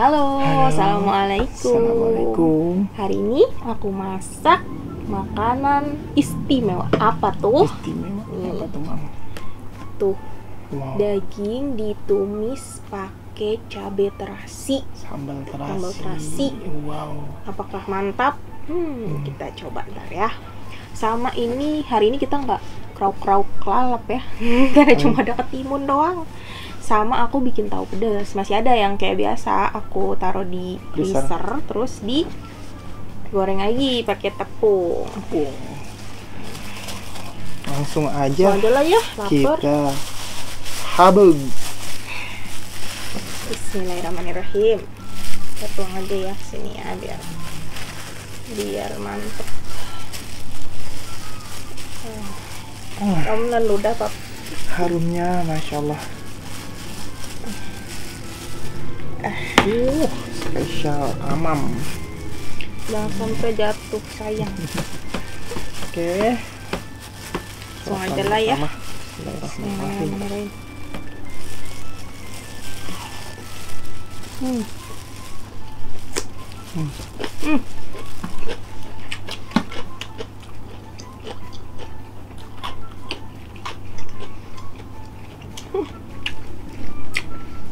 Halo, Halo. Assalamualaikum. Assalamualaikum. Hari ini aku masak makanan istimewa. Apa tuh? Istimewa apa tuh, Mam? Tuh, Wow. daging ditumis pakai cabai terasi. Sambal Sambal terasi. terasi. Wow. Apakah mantap? Kita coba ntar ya. Sama ini, hari ini kita nggak krauk-krauk lalap ya. Karena cuma ada ketimun doang. Sama aku bikin tahu pedas. Masih ada yang kayak biasa aku taruh di freezer, terus di goreng lagi pakai tepung. Langsung aja Aja lah ya, lapar. kita habeg. Bismillahirrahmanirrahim. Kita tuang aja ya sini ya biar mantep. Kamu ludah Pap. Harumnya Masya Allah. Spesial amam. Jangan sampai jatuh sayang. Oke. Langsung aja lah ya. Bismillahirrahmanirrahim.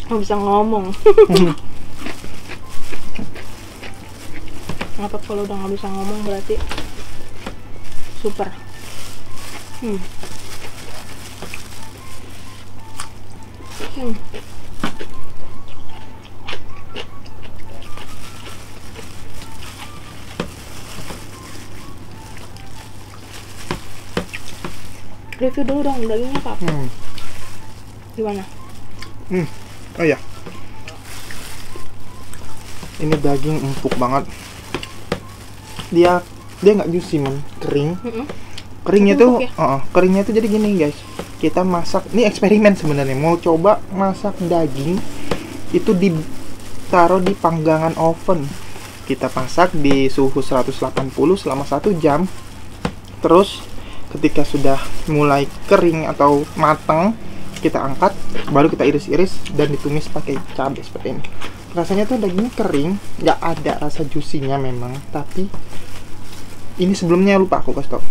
Nggak bisa ngomong. Kenapa kalau udah nggak bisa ngomong berarti super. Review dulu dong dagingnya Pak. Gimana? Oh ya. Ini daging empuk banget. Dia nggak juicy, Man. Kering. Keringnya tuh, Empuk keringnya tuh jadi gini, guys. Kita masak, ini eksperimen sebenarnya. Mau coba masak daging itu ditaruh di panggangan oven. Kita masak di suhu 180 selama 1 jam. Terus ketika sudah mulai kering atau matang, kita angkat, baru kita iris-iris dan ditumis pakai cabai seperti ini. Rasanya tuh dagingnya kering, nggak ada rasa juicy-nya memang, tapi ini sebelumnya lupa aku kasih tau.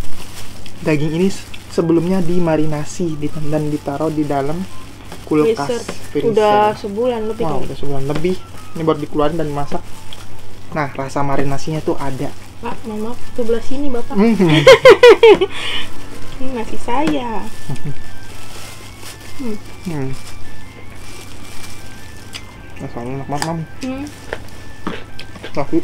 Daging ini sebelumnya dimarinasi dan ditaruh di dalam kulkas freezer. Udah sebulan lebih. Wow, udah sebulan lebih. Ini baru dikeluarin dan dimasak. Nah, rasa marinasinya tuh ada. Pak, mama sebelah sini Bapak. Ini nasi saya. Rasanya enak banget, Mam. Tapi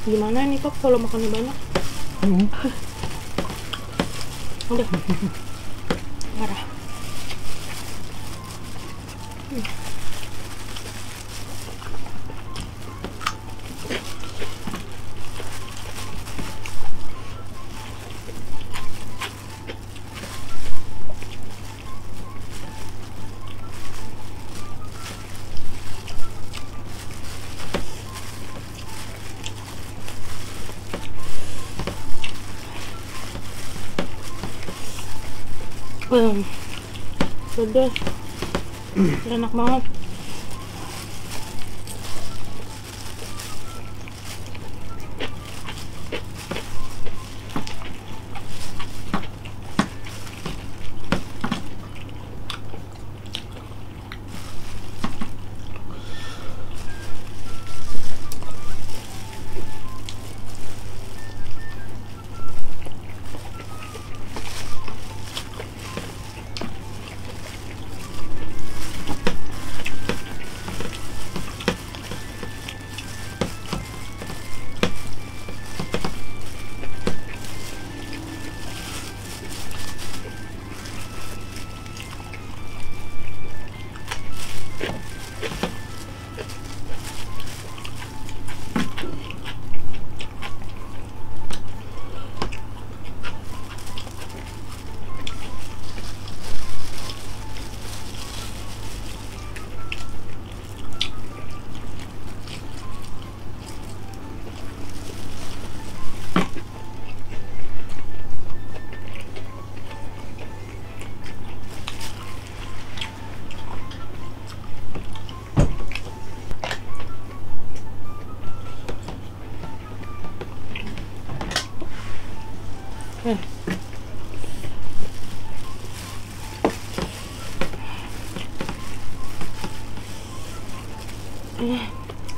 Gimana nih Pak kalau makannya banyak? Udah. Marah. Pedas. Enak banget.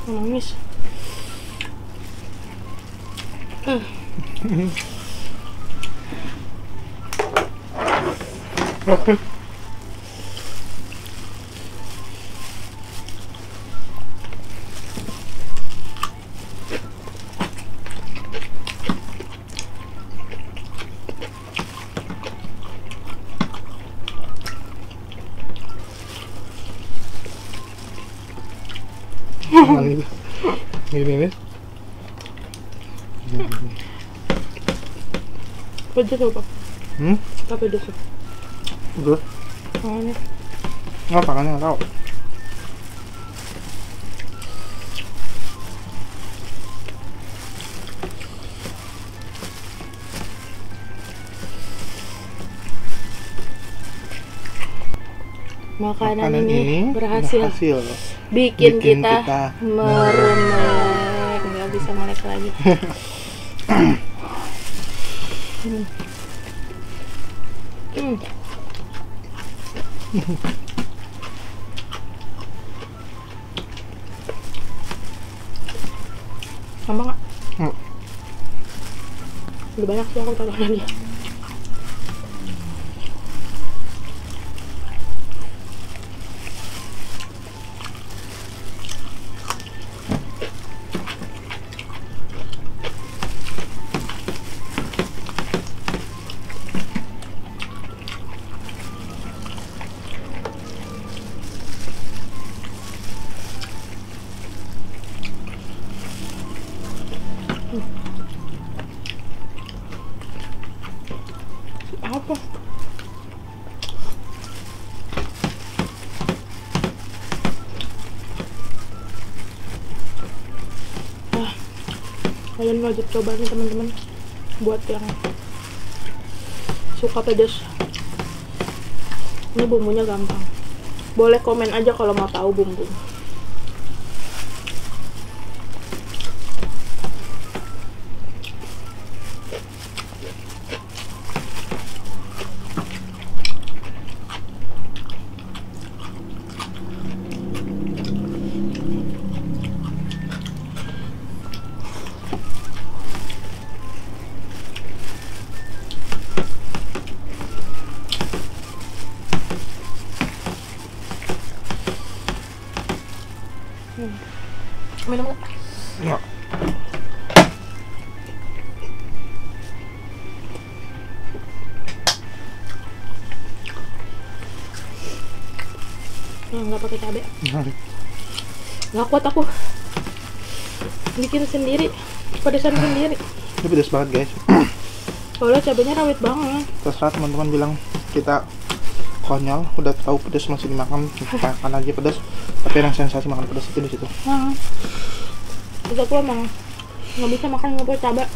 Nangis. Gini. Pedes apa? Apa pedes? Udah. Tangannya. Nggak, tangannya nggak tahu. Makanan ini berhasil bikin Bikin kita kita meremelek, nggak bisa melek lagi. Sama nggak? Udah banyak sih aku taruhnya dia. Apa? Kalian wajib coba nih teman-teman, buat yang suka pedas. Ini bumbunya gampang. Boleh komen aja kalau mau tahu bumbu. Minum nggak? Nggak. Nggak pakai cabai. Nggak kuat aku. Bikin sendiri, pedesan sendiri. Ini pedas banget guys. Soalnya cabainya rawit banget. Terserah teman-teman bilang kita konyol, udah tahu pedas masih dimakan, makan aja pedas. Tapi yang sensasi makan pedas itu di situ. Terus aku emang nggak bisa makan nggak pakai cabai.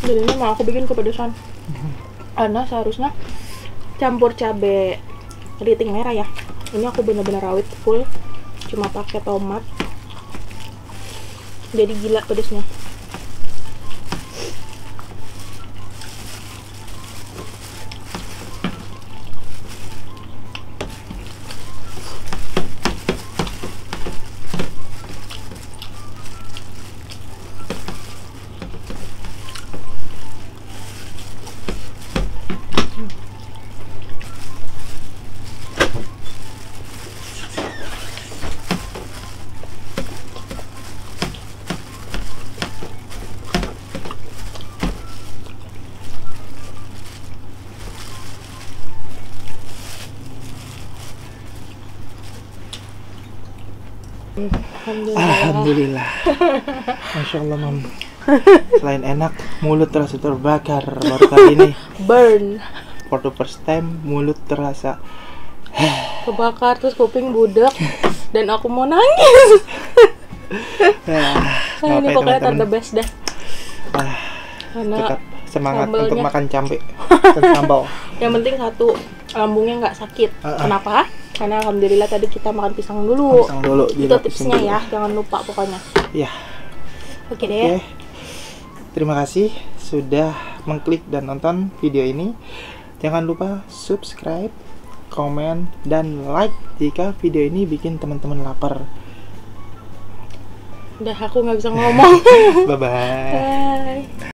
Jadi ini mau aku bikin kepedesan. Karena seharusnya campur cabai keriting merah ya. Ini aku bener-bener rawit full, cuma pakai tomat. Jadi gila pedesnya. Alhamdulillah. Masya Allah mam. Selain enak, mulut terasa terbakar baru kali ini. Burn. For the first time, mulut terasa Kebakar terus kuping budak dan aku mau nangis. Ini pokoknya ter the best dah. Karena tetap semangat sambelnya. untuk makan cabai dan sambal. Yang penting satu, lambungnya nggak sakit. Kenapa? Karena alhamdulillah tadi kita makan pisang dulu. Pisang dulu. Itu tipsnya ya, jangan lupa pokoknya. Iya. Oke deh. Terima kasih sudah mengklik dan nonton video ini. Jangan lupa subscribe, komen, dan like jika video ini bikin teman-teman lapar. Udah, aku nggak bisa ngomong. Bye-bye. Bye.